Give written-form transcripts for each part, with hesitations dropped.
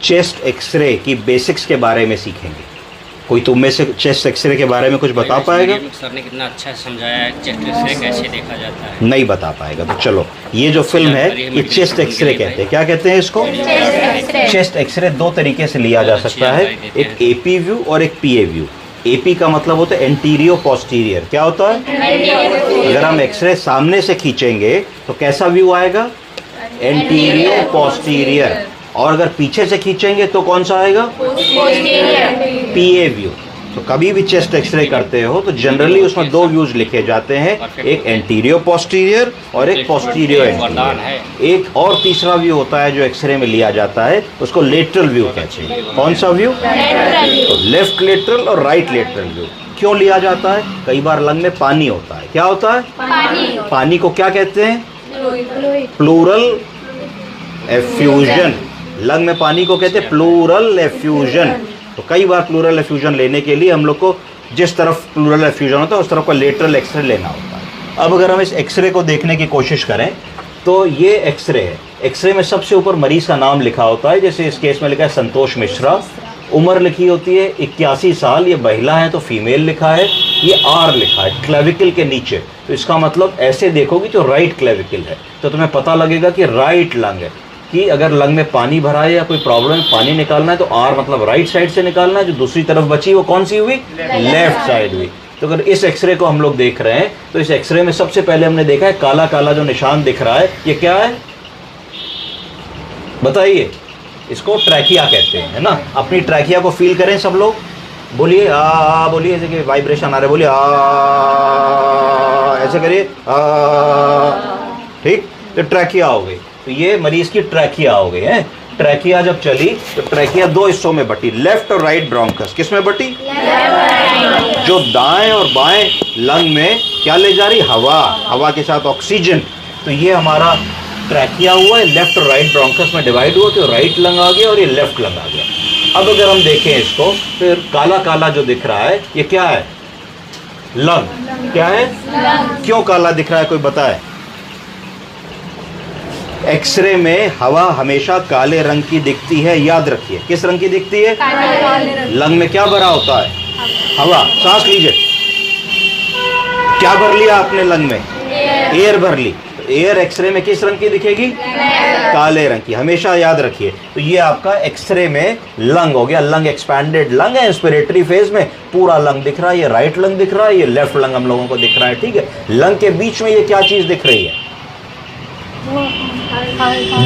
Chest x ray की basics के बारे में सीखेंगे। कोई तुम में से चेस्ट एक्सरे के बारे में कुछ बता पाएगा? सर ने कितना अच्छा समझाया है, चेस्ट एक्सरे कैसे देखा जाता है। नहीं बता पाएगा। तो चलो, ये जो फिल्म है ये चेस्ट एक्सरे कहते हैं। क्या कहते हैं इसको? चेस्ट एक्सरे दो तरीके से लिया जा सकता है, एक एपी व्यू और एक पीए व्यू। एपी का मतलब होता है एंटीरियो पोस्टीरियर। क्या होता है? अगर हम एक्सरे सामने से खींचेंगे तो कैसा व्यू आएगा? एंटीरियो पोस्टीरियर। और अगर पीछे से खींचेंगे तो कौन सा आएगा? पीए व्यू। तो कभी भी चेस्ट एक्सरे करते हो तो जनरली उसमें दो व्यूज लिखे जाते हैं, एक एंटीरियो पोस्टीरियर और एक पोस्टीरियो एंटीरियर। एक और तीसरा व्यू होता है जो एक्सरे में लिया जाता है, उसको लेटरल व्यू कहते हैं। कौन सा व्यू? तो लेफ्ट लेटरल और राइट लेटरल व्यू। क्यों लिया जाता है? कई बार लंग में पानी होता है। क्या होता है? पानी को क्या कहते हैं? Plural effusion. लंग में पानी को कहते हैं प्लूरल एफ्यूजन। तो कई बार प्लूरल एफ्यूजन लेने के लिए हम लोग को जिस तरफ प्लूरल एफ्यूजन होता है उस तरफ का लेटरल एक्सरे लेना होता है। अब अगर हम इस एक्सरे को देखने की कोशिश करें तो ये एक्सरे है। एक्सरे में सबसे ऊपर मरीज का नाम लिखा होता है, जैसे इस केस में लिखा है संतोष मिश्रा। उम्र लिखी होती है 81 साल। ये महिला है तो फीमेल लिखा है। ये आर लिखा है क्लेविकल के नीचे, तो इसका मतलब ऐसे देखोगे तो राइट क्लेविकल है, तो तुम्हें पता लगेगा कि राइट लंग है। कि अगर लंग में पानी भरा है या कोई प्रॉब्लम है, पानी निकालना है तो आर मतलब राइट साइड से निकालना है। जो दूसरी तरफ बची वो कौन सी हुई? लेफ्ट साइड हुई। तो अगर इस एक्सरे को हम लोग देख रहे हैं तो इस एक्सरे में सबसे पहले हमने देखा है काला काला जो निशान दिख रहा है, ये क्या है बताइए? इसको ट्रैकिया कहते हैं, है ना। अपनी ट्रैकिया को फील करें सब लोग, बोलिए आ, बोलिए ऐसे कि वाइब्रेशन आ रहा है, बोलिए आ, ऐसे करिए आ। ठीक, तो ट्रैकिया हो गई। तो ये मरीज की ट्रैकिया हो गई है। ट्रैकिया जब चली तो ट्रैकिया दो हिस्सों में बटी, लेफ्ट और राइट ब्रोंकस। किस में बटी? जो दाएं और बाएं लंग में क्या ले जा रही? हवा। हवा के साथ ऑक्सीजन। तो ये हमारा ट्रैकिया हुआ है, लेफ्ट और राइट ब्रोंकस में डिवाइड हुआ, तो राइट लंग आ गया और ये लेफ्ट लंग आ गया। अब अगर हम देखें इसको, फिर काला काला जो दिख रहा है ये क्या है? लंग। क्या है? क्यों काला दिख रहा है, कोई बताए? एक्सरे में हवा हमेशा काले रंग की दिखती है, याद रखिए। किस रंग की दिखती है? लंग में क्या भरा होता है? हवा। सांस लीजिए, क्या भर लिया आपने लंग में? एयर भर ली। तो एयर एक्सरे में किस रंग की दिखेगी? काले रंग की, हमेशा याद रखिए। तो ये आपका एक्सरे में लंग हो गया। लंग एक्सपैंडेड लंग है, इंस्पिरेटरी फेज में पूरा लंग दिख रहा है। ये राइट लंग दिख रहा है, ये लेफ्ट लंग हम लोगों को दिख रहा है। ठीक है, लंग के बीच में ये क्या चीज दिख रही है?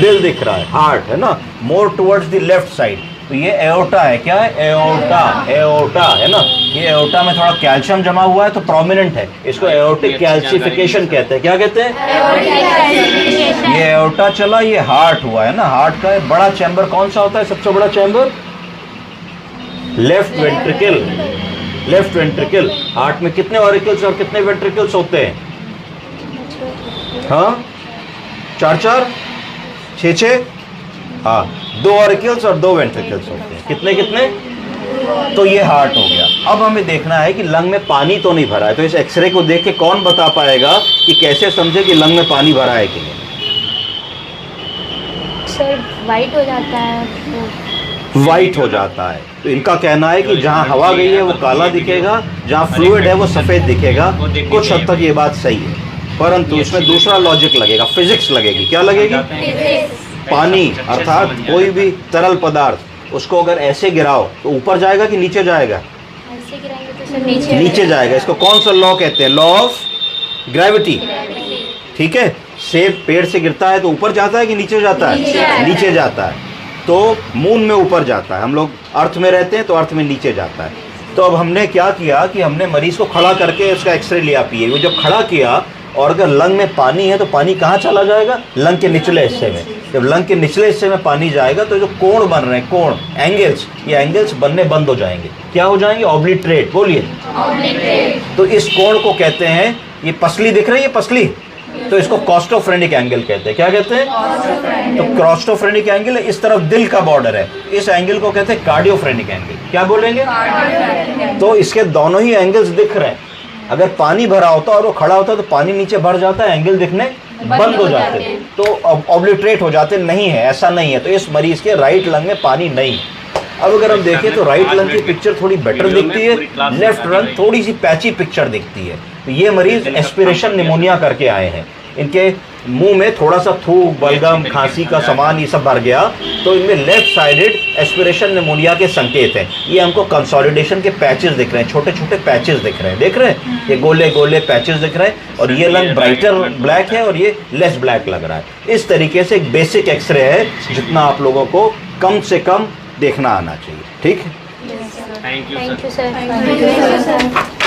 दिल दिख रहा है, हार्ट, है ना, more towards the left side. तो ये एओर्टा है। क्या है? एओर्टा। एओर्टा है ना। ये एओर्टा में थोड़ा कैल्शियम जमा हुआ है तो प्रोमिनेंट है, इसको एओर्टिक कैल्सिफिकेशन कहते हैं। क्या कहते हैं? ये एओर्टा चला, ये हार्ट हुआ है ना। हार्ट का बड़ा चैम्बर कौन सा होता है? सबसे बड़ा chamber left ventricle. Left ventricle. Heart में कितने ऑरिकल्स और कितने वेंट्रिकल्स होते हैं? हाँ, 4-4, 6-6, हाँ, 2 ऑरिकल्स और 2 वेंट्रिकल्स होते हैं। कितने कितने? तो ये हार्ट हो गया। अब हमें देखना है कि लंग में पानी तो नहीं भरा है। तो इस एक्सरे को देख के कौन बता पाएगा कि कैसे समझे कि लंग में पानी भरा है कि नहीं? सर वाइट हो जाता है तो वाइट हो जाता है। तो इनका कहना है कि जहाँ हवा गई है वो काला दिखेगा, जहाँ फ्लूइड है वो सफ़ेद दिखेगा। कुछ हद तक ये बात सही है, परंतु इसमें दूसरा लॉजिक लगेगा, फिजिक्स लगेगी। क्या लगेगी? पानी अर्थात कोई भी तरल पदार्थ, उसको अगर ऐसे गिराओ तो ऊपर जाएगा कि नीचे जाएगा? ऐसे गिराएंगे तो सर नीचे जाएगा। इसको कौन सा लॉ कहते हैं? Law of gravity. ठीक है, सेब पेड़ से गिरता है तो ऊपर जाता है कि नीचे जाता है? नीचे जाता है। तो मून में ऊपर जाता है, हम लोग अर्थ में रहते हैं तो अर्थ में नीचे जाता है। तो अब हमने क्या किया कि हमने मरीज को खड़ा करके उसका एक्सरे लिया पीए। वो जब खड़ा किया और अगर लंग में पानी है तो पानी कहाँ चला जाएगा? लंग के निचले हिस्से में। जब लंग के निचले हिस्से में पानी जाएगा तो जो कोण बन रहे हैं, कोण, एंगल्स, ये एंगल्स बनने बंद हो जाएंगे। क्या हो जाएंगे? ऑब्लिटरेट। बोलिए ऑब्लिटरेट। तो इस कोण को कहते हैं, ये पसली दिख रही है, पसली, तो इसको कॉस्टोफ्रेनिक एंगल कहते हैं। क्या कहते हैं? तो कॉस्टोफ्रेनिक एंगल इस तरफ दिल का बॉर्डर है, इस एंगल को कहते हैं कार्डियोफ्रेनिक एंगल। क्या बोलेंगे? तो इसके दोनों ही एंगल्स दिख रहे हैं। अगर पानी भरा होता और वो खड़ा होता तो पानी नीचे भर जाता है, एंगल दिखने बंद हो जाते हैं, तो ऑब्लिटरेट हो जाते नहीं है, ऐसा नहीं है। तो इस मरीज के राइट लंग में पानी नहीं है। अब अगर हम देखें तो राइट लंग की पिक्चर थोड़ी बेटर दिखती है, लेफ्ट लंग थोड़ी सी पैची पिक्चर दिखती है। तो ये मरीज एस्पिरेशन निमोनिया करके आए हैं, इनके मुंह में थोड़ा सा थूक, बलगम, खांसी का सामान ये सब भर गया, तो इनमें लेफ्ट साइडेड एस्पिरेशन निमोनिया के संकेत हैं। ये हमको कंसोलिडेशन के पैचेस दिख रहे हैं, छोटे छोटे पैचेस दिख रहे हैं, देख रहे हैं, ये गोले गोले पैचेस दिख रहे हैं। और ये लंग ब्राइटर ब्लैक है और ये लेस ब्लैक लग रहा है। इस तरीके से एक बेसिक एक्सरे है जितना आप लोगों को कम से कम देखना आना चाहिए। ठीक है, thank you thank you sir.